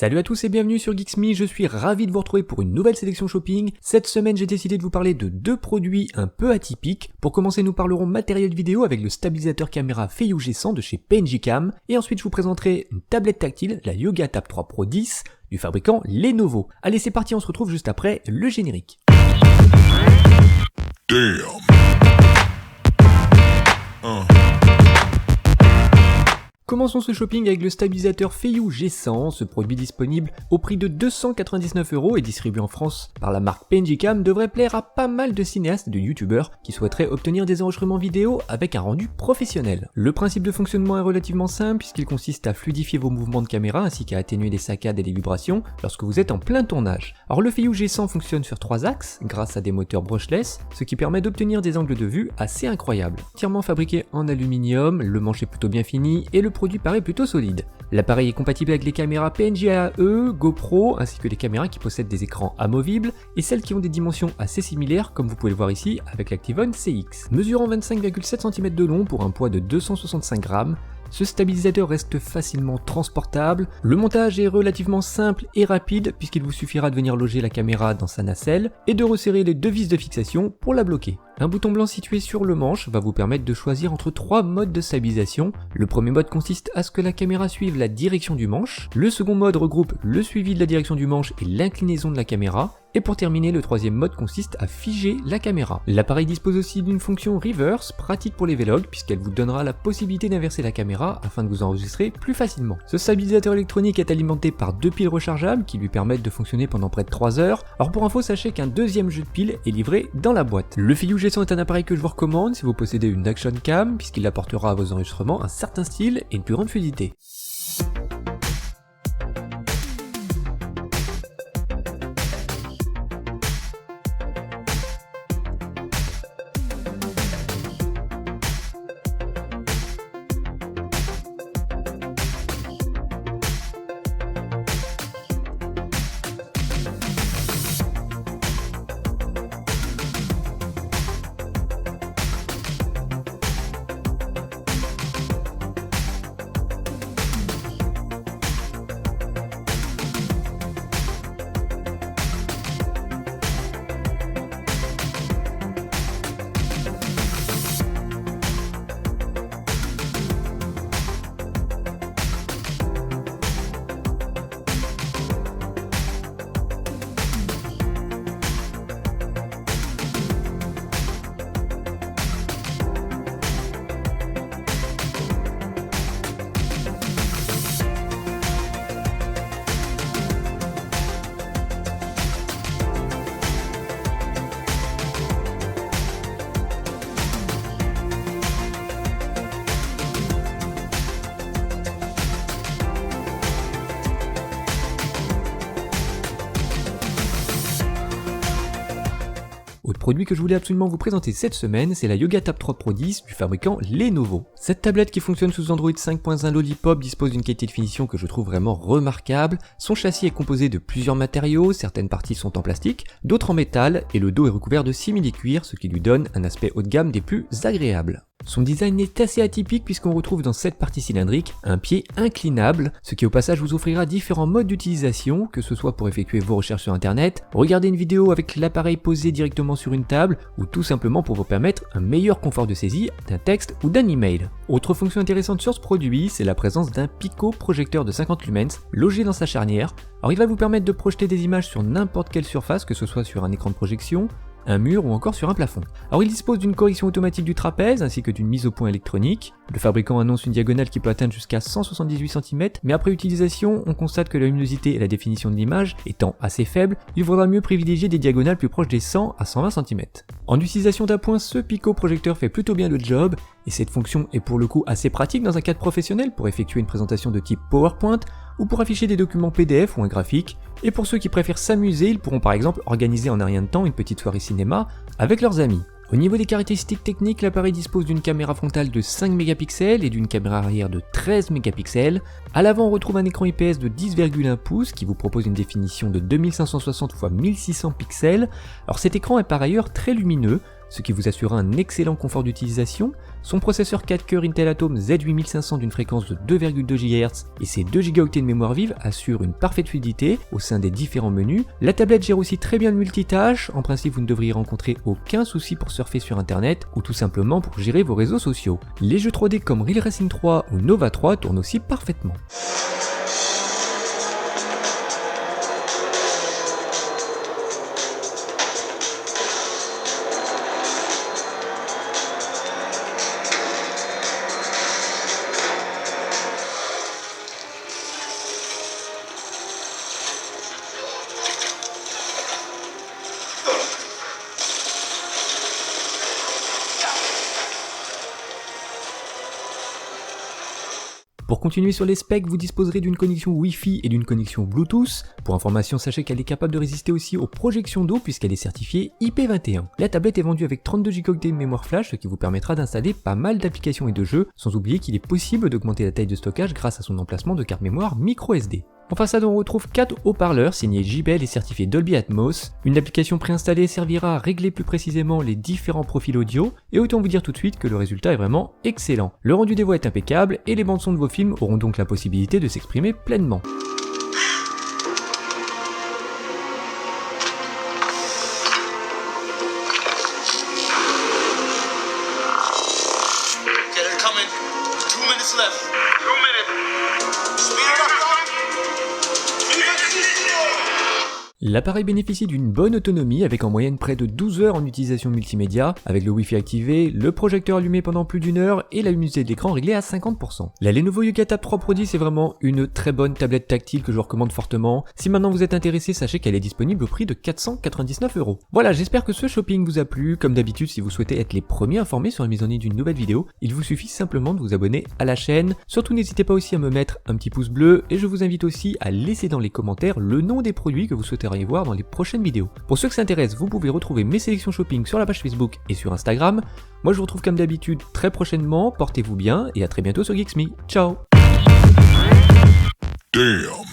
Salut à tous et bienvenue sur Geeks.me, je suis ravi de vous retrouver pour une nouvelle sélection shopping. Cette semaine j'ai décidé de vous parler de deux produits un peu atypiques. Pour commencer nous parlerons matériel vidéo avec le stabilisateur caméra Feiyu G100 de chez PNJ Cam. Et ensuite je vous présenterai une tablette tactile, la Yoga Tab 3 Pro 10 du fabricant Lenovo. Allez c'est parti, on se retrouve juste après le générique. Damn. Commençons ce shopping avec le stabilisateur Feiyu G100, ce produit disponible au prix de 299€ et distribué en France par la marque PNJ Cam devrait plaire à pas mal de cinéastes et de youtubeurs qui souhaiteraient obtenir des enregistrements vidéo avec un rendu professionnel. Le principe de fonctionnement est relativement simple puisqu'il consiste à fluidifier vos mouvements de caméra ainsi qu'à atténuer les saccades et les vibrations lorsque vous êtes en plein tournage. Alors le Feiyu G100 fonctionne sur 3 axes grâce à des moteurs brushless, ce qui permet d'obtenir des angles de vue assez incroyables. Entièrement fabriqué en aluminium, le manche est plutôt bien fini et le produit paraît plutôt solide. L'appareil est compatible avec les caméras PNG-AE, GoPro, ainsi que les caméras qui possèdent des écrans amovibles et celles qui ont des dimensions assez similaires comme vous pouvez le voir ici avec l'Activon CX. Mesurant 25,7 cm de long pour un poids de 265 grammes, ce stabilisateur reste facilement transportable, le montage est relativement simple et rapide puisqu'il vous suffira de venir loger la caméra dans sa nacelle et de resserrer les deux vis de fixation pour la bloquer. Un bouton blanc situé sur le manche va vous permettre de choisir entre 3 modes de stabilisation. Le premier mode consiste à ce que la caméra suive la direction du manche, le second mode regroupe le suivi de la direction du manche et l'inclinaison de la caméra, et pour terminer, le troisième mode consiste à figer la caméra. L'appareil dispose aussi d'une fonction reverse, pratique pour les vlogs, puisqu'elle vous donnera la possibilité d'inverser la caméra afin de vous enregistrer plus facilement. Ce stabilisateur électronique est alimenté par 2 piles rechargeables qui lui permettent de fonctionner pendant près de 3 heures. Alors pour info, sachez qu'un deuxième jeu de piles est livré dans la boîte. Le Feiyu G100 est un appareil que je vous recommande si vous possédez une action cam, puisqu'il apportera à vos enregistrements un certain style et une plus grande fluidité. Autre produit que je voulais absolument vous présenter cette semaine, c'est la Yoga Tab 3 Pro 10 du fabricant Lenovo. Cette tablette qui fonctionne sous Android 5.1 Lollipop dispose d'une qualité de finition que je trouve vraiment remarquable. Son châssis est composé de plusieurs matériaux, certaines parties sont en plastique, d'autres en métal, et le dos est recouvert de simili-cuir, ce qui lui donne un aspect haut de gamme des plus agréables. Son design est assez atypique puisqu'on retrouve dans cette partie cylindrique un pied inclinable, ce qui au passage vous offrira différents modes d'utilisation, que ce soit pour effectuer vos recherches sur internet, regarder une vidéo avec l'appareil posé directement sur une table, ou tout simplement pour vous permettre un meilleur confort de saisie d'un texte ou d'un email. Autre fonction intéressante sur ce produit, c'est la présence d'un Pico projecteur de 50 lumens logé dans sa charnière. Alors il va vous permettre de projeter des images sur n'importe quelle surface, que ce soit sur un écran de projection, un mur ou encore sur un plafond. Alors il dispose d'une correction automatique du trapèze ainsi que d'une mise au point électronique. Le fabricant annonce une diagonale qui peut atteindre jusqu'à 178 cm, mais après utilisation, on constate que la luminosité et la définition de l'image étant assez faibles, il vaudra mieux privilégier des diagonales plus proches des 100 à 120 cm. En utilisation d'appoint, ce Pico projecteur fait plutôt bien le job, et cette fonction est pour le coup assez pratique dans un cadre professionnel pour effectuer une présentation de type PowerPoint ou pour afficher des documents PDF ou un graphique, et pour ceux qui préfèrent s'amuser, ils pourront par exemple organiser en un rien de temps une petite soirée cinéma avec leurs amis. Au niveau des caractéristiques techniques, l'appareil dispose d'une caméra frontale de 5 mégapixels et d'une caméra arrière de 13 mégapixels. À l'avant, on retrouve un écran IPS de 10,1 pouces qui vous propose une définition de 2560 x 1600 pixels. Alors cet écran est par ailleurs très lumineux, ce qui vous assurera un excellent confort d'utilisation, son processeur 4 cœurs Intel Atom Z8500 d'une fréquence de 2,2 GHz et ses 2 Go de mémoire vive assurent une parfaite fluidité au sein des différents menus. La tablette gère aussi très bien le multitâche, en principe vous ne devriez rencontrer aucun souci pour surfer sur internet ou tout simplement pour gérer vos réseaux sociaux. Les jeux 3D comme Real Racing 3 ou Nova 3 tournent aussi parfaitement. Pour continuer sur les specs, vous disposerez d'une connexion Wi-Fi et d'une connexion Bluetooth. Pour information, sachez qu'elle est capable de résister aussi aux projections d'eau puisqu'elle est certifiée IP21. La tablette est vendue avec 32 Go de mémoire flash, ce qui vous permettra d'installer pas mal d'applications et de jeux, sans oublier qu'il est possible d'augmenter la taille de stockage grâce à son emplacement de carte mémoire microSD. En façade, on retrouve 4 haut-parleurs signés JBL et certifiés Dolby Atmos. Une application préinstallée servira à régler plus précisément les différents profils audio, et autant vous dire tout de suite que le résultat est vraiment excellent. Le rendu des voix est impeccable, et les bandes son de vos films auront donc la possibilité de s'exprimer pleinement. L'appareil bénéficie d'une bonne autonomie avec en moyenne près de 12 heures en utilisation multimédia, avec le Wi-Fi activé, le projecteur allumé pendant plus d'une heure et la luminosité de l'écran réglée à 50%. La Lenovo Yoga Tab 3 Pro 10 est vraiment une très bonne tablette tactile que je vous recommande fortement. Si maintenant vous êtes intéressé, sachez qu'elle est disponible au prix de 499 €. Voilà, j'espère que ce shopping vous a plu. Comme d'habitude, si vous souhaitez être les premiers informés sur la mise en ligne d'une nouvelle vidéo, il vous suffit simplement de vous abonner à la chaîne. Surtout n'hésitez pas aussi à me mettre un petit pouce bleu et je vous invite aussi à laisser dans les commentaires le nom des produits que vous souhaiterez voir dans les prochaines vidéos. Pour ceux que ça intéresse, vous pouvez retrouver mes sélections shopping sur la page Facebook et sur Instagram. Moi je vous retrouve comme d'habitude très prochainement, portez-vous bien et à très bientôt sur Geeks Me. Ciao. Damn.